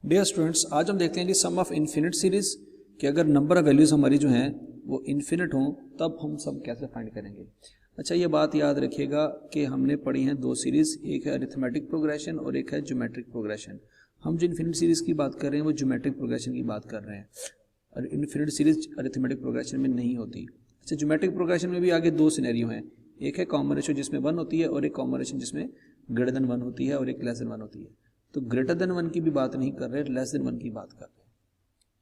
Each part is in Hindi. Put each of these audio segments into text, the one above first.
डियर स्टूडेंट्स, आज हम देखते हैं कि सम ऑफ इन्फिनिट सीरीज कि अगर नंबर ऑफ वैल्यूज हमारी जो हैं वो इन्फिनिट हों तब हम सम कैसे फाइंड करेंगे। अच्छा, ये बात याद रखिएगा कि हमने पढ़ी हैं दो सीरीज, एक है अरिथमेटिक प्रोग्रेशन और एक है ज्योमेट्रिक प्रोग्रेशन। हम जो इन्फिनिट सीरीज की बात कर रहे हैं वो ज्योमेट्रिक प्रोग्रेशन की बात कर रहे हैं और इन्फिनिट सीरीज अरिथमेटिक प्रोग्रेशन में नहीं होती। अच्छा, ज्योमेट्रिक प्रोग्रेशन में भी आगे दो सिनेरियो हैं, एक है कॉमन रेशियो जिसमें 1 होती है और एक कॉमन रेशियो जिसमें ग्रेटर देन 1 होती है और एक लेस देन 1 होती है। तो ग्रेटर देन 1 की भी बात नहीं कर रहे, लेस देन 1 की बात कर रहे हैं।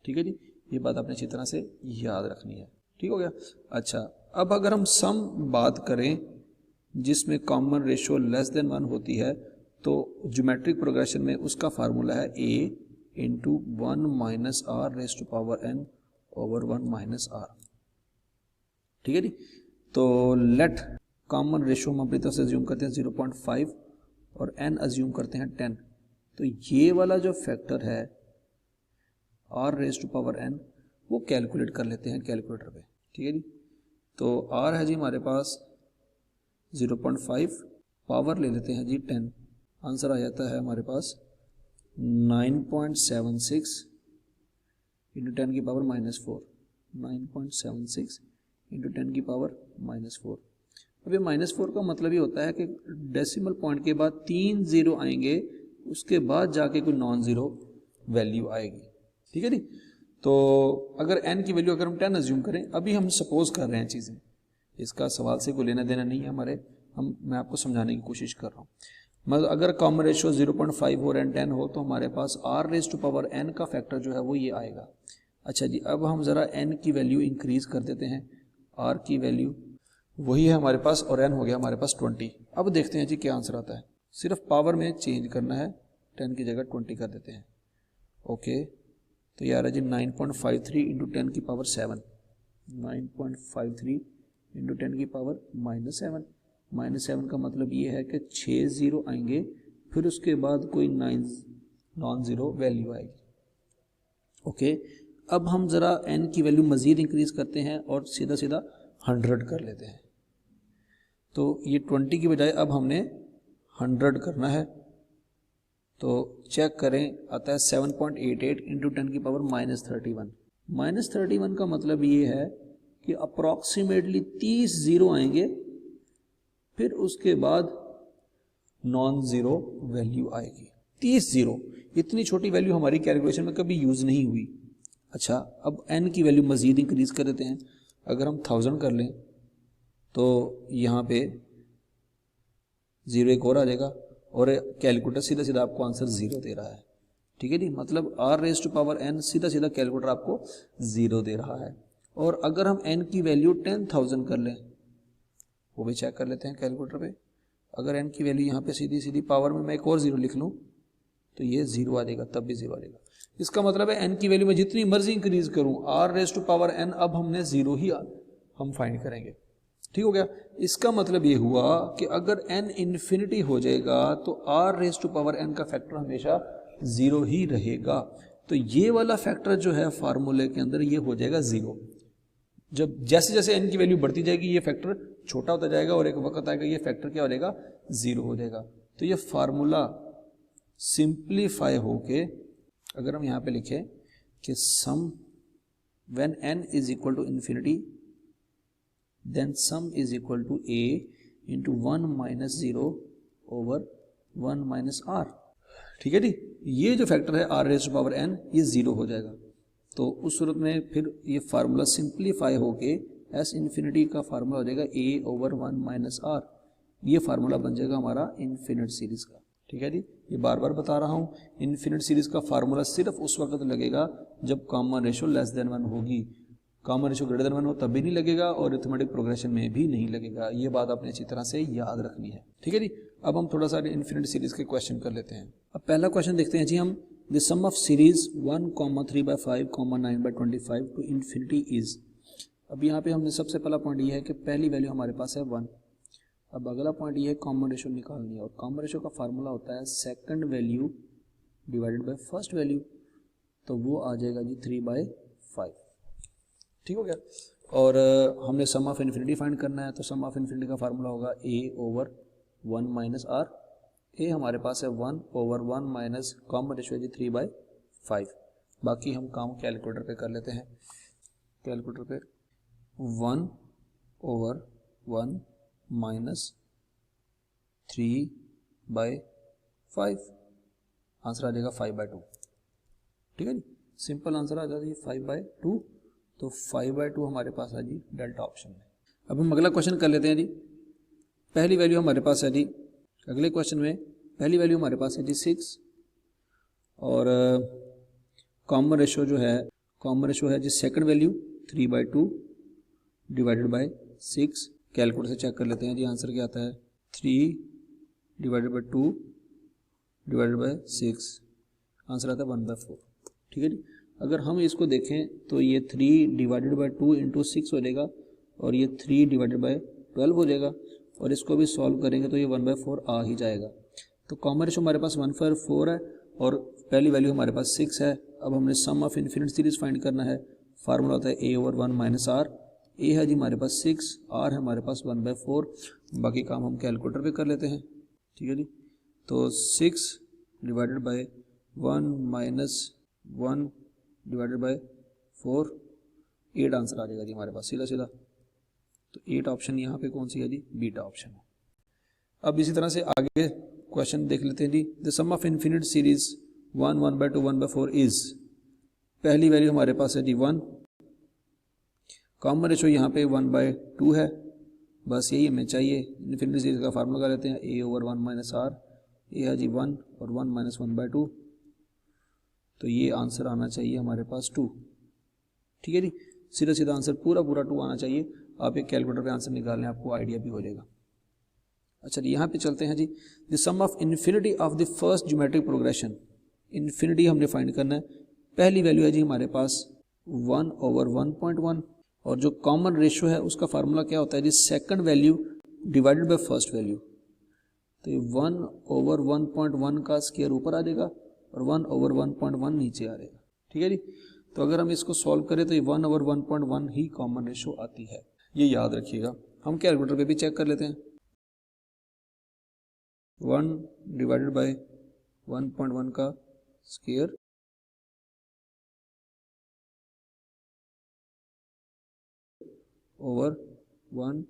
ठीक है जी, ये बात आपने अच्छी तरह से याद रखनी है। ठीक हो गया। अच्छा, अब अगर हम सम बात करें जिसमें कॉमन रेशियो लेस देन 1 होती है तो ज्योमेट्रिक प्रोग्रेशन में उसका फार्मूला है a into 1 minus R raise to power n over 1 minus R. ठीक है जी, तो लेट कॉमन रेशियो हम अपनी तरफ से अज्यूम करते हैं 0.5 और n अज्यूम करते हैं 10। तो ये वाला जो फैक्टर है r raise to power n वो कैलकुलेट कर लेते हैं कैलकुलेटर पे। ठीक है जी, तो r है जी हमारे पास 0.5, पावर ले लेते हैं जी 10, आंसर आ जाता है हमारे पास 9.76 इंटू 10 की पावर -4। 9.76 इंटू 10 की पावर -4। अब ये -4 का मतलब ये होता है कि डेसिमल पॉइंट के बाद 3 जीरो आएंगे, उसके बाद जाके कोई नॉन जीरो वैल्यू आएगी। ठीक है जी, तो अगर n की वैल्यू अगर हम 10 अज्यूम करें, अभी हम सपोज कर रहे हैं चीज़ें, इसका सवाल से कोई लेना देना नहीं है हमारे, मैं आपको समझाने की कोशिश कर रहा हूँ। मतलब अगर कॉमन रेशियो 0.5 हो और n 10 हो तो हमारे पास r raise to power n का फैक्टर जो है वो ये आएगा। अच्छा जी, अब हम ज़रा n की वैल्यू इंक्रीज कर देते हैं, r की वैल्यू वही है हमारे पास और n हो गया हमारे पास 20। अब देखते हैं जी क्या आंसर आता है, सिर्फ पावर में चेंज करना है, 10 की जगह 20 कर देते हैं। ओके, तो ये आ रहा है जी 9.53 इंटू 10 की पावर 7। 9.53 इंटू 10 की पावर -7। -7 का मतलब ये है कि 6 जीरो आएंगे, फिर उसके बाद कोई नॉन जीरो वैल्यू आएगी। ओके, अब हम ज़रा n की वैल्यू मज़ीद इंक्रीज करते हैं और सीधा सीधा 100 कर लेते हैं। तो ये 20 की बजाय अब हमने 100 करना है, तो चेक करें, आता है 7.88 इंटू 10 की पावर -31। -31 का मतलब ये है कि अप्रॉक्सीमेटली 30 जीरो आएंगे, फिर उसके बाद नॉन जीरो वैल्यू आएगी। 30 जीरो, इतनी छोटी वैल्यू हमारी कैलकुलेशन में कभी यूज नहीं हुई। अच्छा, अब n की वैल्यू मजीद इंक्रीज कर देते हैं, अगर हम 1000 कर लें तो यहाँ पे जीरो एक और आ जाएगा और कैलकुलेटर सीधा सीधा आपको आंसर 0 दे रहा है। ठीक है जी, मतलब r raise to power n सीधा सीधा कैलकुलेटर आपको 0 दे रहा है। और अगर हम n की वैल्यू 10,000 कर लें, वो भी चेक कर लेते हैं कैलकुलेटर पे। अगर n की वैल्यू यहाँ पे सीधी सीधी पावर में मैं एक और 0 लिख लूँ तो ये 0 आ जाएगा, तब भी 0 आ जाएगा। इसका मतलब है n की वैल्यू में जितनी मर्जी इंक्रीज करूँ, r raise to power n अब हमने 0 ही हम फाइंड करेंगे। ठीक हो गया। इसका मतलब ये हुआ कि अगर n इन्फिनिटी हो जाएगा तो r raise to power n का फैक्टर हमेशा 0 ही रहेगा। तो ये वाला फैक्टर जो है फार्मूले के अंदर ये हो जाएगा 0। जब जैसे जैसे n की वैल्यू बढ़ती जाएगी ये फैक्टर छोटा होता जाएगा और एक वक्त आएगा ये फैक्टर क्या हो जाएगा, 0 हो जाएगा। तो ये फार्मूला सिंप्लीफाई होके अगर हम यहाँ पे लिखें कि sum when n is equal to infinity then sum is equal to a into 1 minus 0 over 1 minus r। ठीक है जी, ये जो फैक्टर है r raise to power n ये 0 हो जाएगा। तो उस सूरत में फिर ये फार्मूला सिंप्लीफाई होके s इन्फिनिटी का फार्मूला हो जाएगा a ओवर 1 माइनस r। ये फार्मूला बन जाएगा हमारा इन्फिनिट सीरीज का। ठीक है जी, ये बार बार बता रहा हूँ, इन्फिनिट सीरीज का फार्मूला सिर्फ उस वक्त लगेगा जब कॉमन रेशियो लेस देन 1 होगी। कॉमन रेशियो ग्रेटर देन 1 हो तब भी नहीं लगेगा और अरिथमेटिक प्रोग्रेशन में भी नहीं लगेगा। ये बात आपने अच्छी तरह से याद रखनी है। ठीक है जी, अब हम थोड़ा सा इन्फिनिट सीरीज के क्वेश्चन कर लेते हैं। अब पहला क्वेश्चन देखते हैं जी हम, the sum of series 1,3/5, 9/25 to infinity is. अब यहाँ पे हमने सबसे पहला पॉइंट ये है कि पहली वैल्यू हमारे पास है 1। अब अगला पॉइंट ये है कॉमन रेशियो निकालनी है और कॉमन रेशियो का फार्मूला होता है second value divided by first value, तो वो आ जाएगा जी 3/5। ठीक हो गया। और हमने सम ऑफ इन्फिनिटी फाइंड करना है, तो सम ऑफ इन्फिनिटी का फार्मूला होगा a over 1 minus r। a हमारे पास है 1 ओवर 1 माइनस कॉमन रेशियो है 3/5। 5। बाकी हम काम कैलकुलेटर पे कर लेते हैं। कैलकुलेटर पे 1/1 माइनस 3/5, आंसर आ जाएगा 5/2। ठीक है जी, सिंपल आंसर आ जाता है 5/2। तो 5/2 हमारे पास है जी डेल्टा ऑप्शन में। अब हम अगला क्वेश्चन कर लेते हैं जी। पहली वैल्यू हमारे पास है जी, अगले क्वेश्चन में पहली वैल्यू हमारे पास है जी 6 और कॉमन रेशो जो है, कॉमन रेशो है जी second value 3/2 divided by 6। Calculator से चेक कर लेते हैं जी, आंसर क्या आता है 3/2 डिवाइडेड बाय 6, आंसर आता है 1/4। ठीक है जी, अगर हम इसको देखें तो ये 3/2 इंटू 6 हो जाएगा और ये 3/12 हो जाएगा और इसको भी सॉल्व करेंगे तो ये 1/4 आ ही जाएगा। तो कॉमन रेशो हमारे पास 1/4 है और पहली वैल्यू हमारे पास 6 है। अब हमने सम ऑफ इन्फिनिट सीरीज फाइंड करना है। फार्मूला होता है a/1 माइनस आर। ए है जी हमारे पास 6, आर है हमारे पास 1/4। बाकी काम हम कैलकुलेटर पे कर लेते हैं। ठीक है जी, तो 6 divided by 1 minus 1 divided by 4, 8 answer आ जाएगा जी हमारे पास सीधा सीधा। तो 8 ऑप्शन यहाँ पे कौन सी है जी, बीटा ऑप्शन है। अब इसी तरह से आगे क्वेश्चन देख लेते हैं जी। The sum of infinite series 1/2 1/4 is, पहली वैल्यू हमारे पास है जी 1, कॉमन रेशो यहाँ पे 1/2 है, बस यही हमें चाहिए। इन्फिनिटी सीरीज का फार्मूला कर लेते हैं a/1 माइनस आर। ये है जी 1 और 1 माइनस 1/2, तो ये आंसर आना चाहिए हमारे पास 2। ठीक है जी, सीधा सीधा आंसर पूरा 2 आना चाहिए। आप एक कैलकुलेटर पे आंसर निकाल लें, आपको आइडिया भी हो जाएगा। अच्छा यहाँ पे चलते हैं जी। The sum of infinity of the first geometric progression, infinity हमने फाइंड करना है। पहली वैल्यू है जी हमारे पास 1/1.1 और जो कॉमन रेशियो है उसका फार्मूला क्या होता है जी, second value divided by first value. तो 1/1.1 का स्क्वायर ऊपर आ जाएगा और 1/1.1 नीचे आ जाएगा। ठीक है जी, तो अगर हम इसको सॉल्व करें तो ये 1/1.1 ही कॉमन रेशियो आती है, ये याद रखिएगा। हम कैलकुलेटर पे भी चेक कर लेते हैं। 1 डिवाइडेड बाय 1.1 का स्क्वायर ओवर 1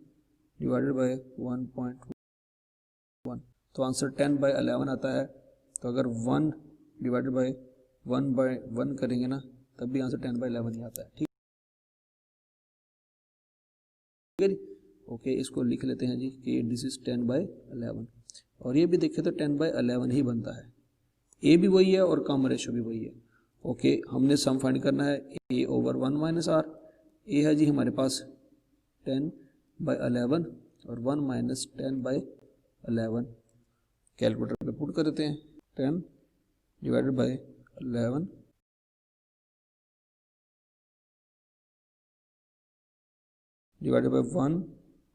डिवाइडेड बाय 1.1, तो आंसर 10/11 आता है। तो अगर 1 डिवाइडेड बाय 1/1 करेंगे ना, तब भी आंसर 10/11 ही आता है। ठीक है जी, ओके, इसको लिख लेते हैं जी कि दिस इज 10/11 और ये भी देखें तो 10/11 ही बनता है। ए भी वही है और कॉमन रेशियो भी वही है। ओके, हमने सम फाइंड करना है a/1 माइनस आर। ए है जी हमारे पास 10/11 और 1 माइनस 10/11 कैलकुलेटर पे पुट कर देते हैं। 10 divided by 11 divided by 1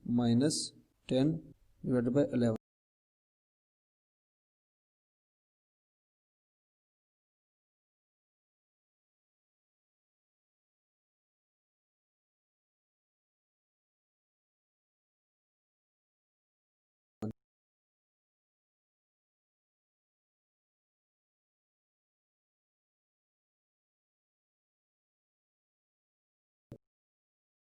minus 10 divided by 11।